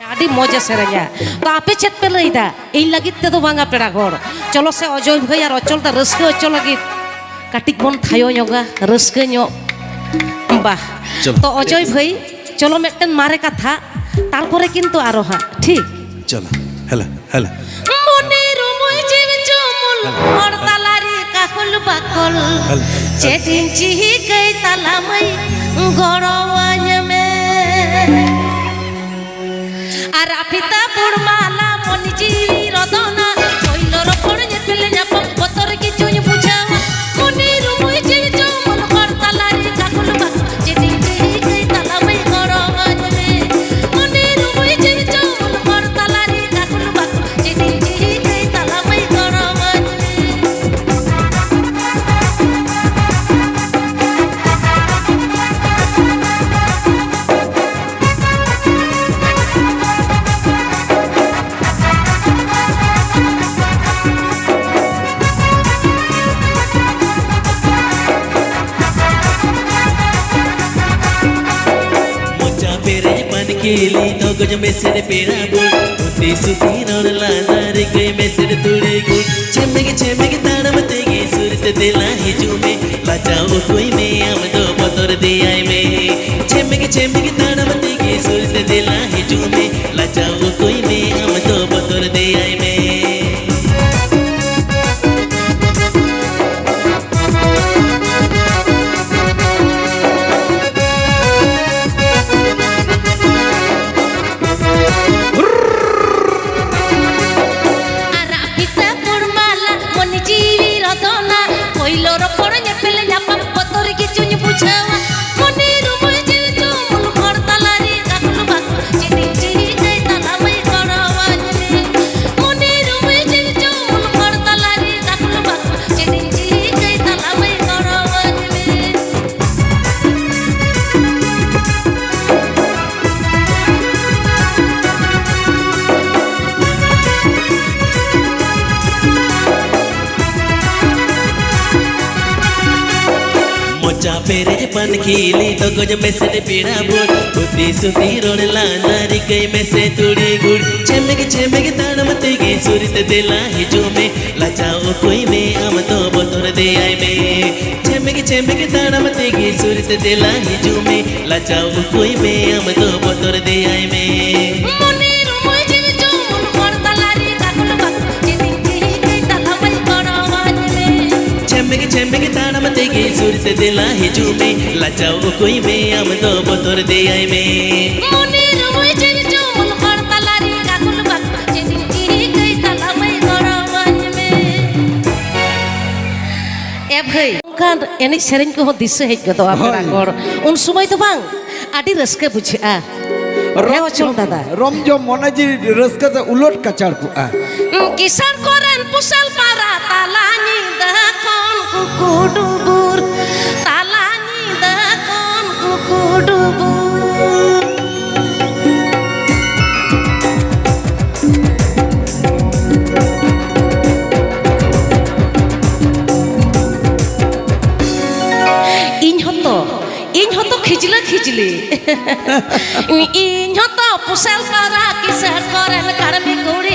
आदि मजे सेरेंगे तो आपे चेत पे लईदा इन लगित ते तो बांगा पेड़ा घर चलो से अजय भाई और अचल ता रस्के अचल लगित काटिक बन थायो योगा रस्के न्यो बाह तो अजय भाई चलो मेटन मारे कथा तारपरे किन्तु आरो हां ठीक चलो हेला हेला मने रुमुई जीव चमुल और तालारी काकुल बाकुल चेटिन चिही गई तालामई गड़वान में Arapita purmala moniji rodona koilor kornya pilnya potor kicunya pujawa moniru muji jomul kortalari kakul bak jadi jadi talamai gorongane moniru muji jomul kortalari kakul bak jadi jadi talamai gorongane केली तो गज में सिर पेड़ा बोल उन्नी सुती नौर लाना रे गई में सिर तुड़े गुल छेमेगे ताड़ा मतेगी सुरत दिला ही जूमे बचाओ कोई में हम दो पतोर दिया में छेमेगे ताड़ा मतेगी सुरत दिला ही जूमे बचाओ कोई में हम दो पतोर दिया में पेरे पन खीली तो गज में से पेड़ा बोल बुद्धि सुती रोड लाना रे गई में से तुड़ी गुड़ छेमेगे ताड़ा मतेगी सुरत दिला ही जो में लाचाओ कोई में हम तो बतौर दे आए में छेमेगे ताड़ा मतेगी सुरत दिला ही जो में लाचाओ कोई में हम तो बतौर दे आए में छेमेगे ताड़ा मतेगी सुरत दिला ही जूमे लाचाओ कोई में हम तो बतौर दे आए में मनिरु मुझे जमुल करतलारी काकुल बक जेदिन चिही गई तालामई गड़वान में ए भाई kan एने सेरेंज को दिसे हेज गदो आपरा गड़ उन समय तो बांग आदि रस्के बुझा रे अचल दादा रमजो मनाजी रस्के ते उलट कचाड़ कुआ किसान कोरन पुसल पारा तालानी दखन कुकुडुबुर तालानी दखन कुकुडुबुर इन होतो खिजली इन होतो पुसल पारा किसान कोरन करमी कुड़ी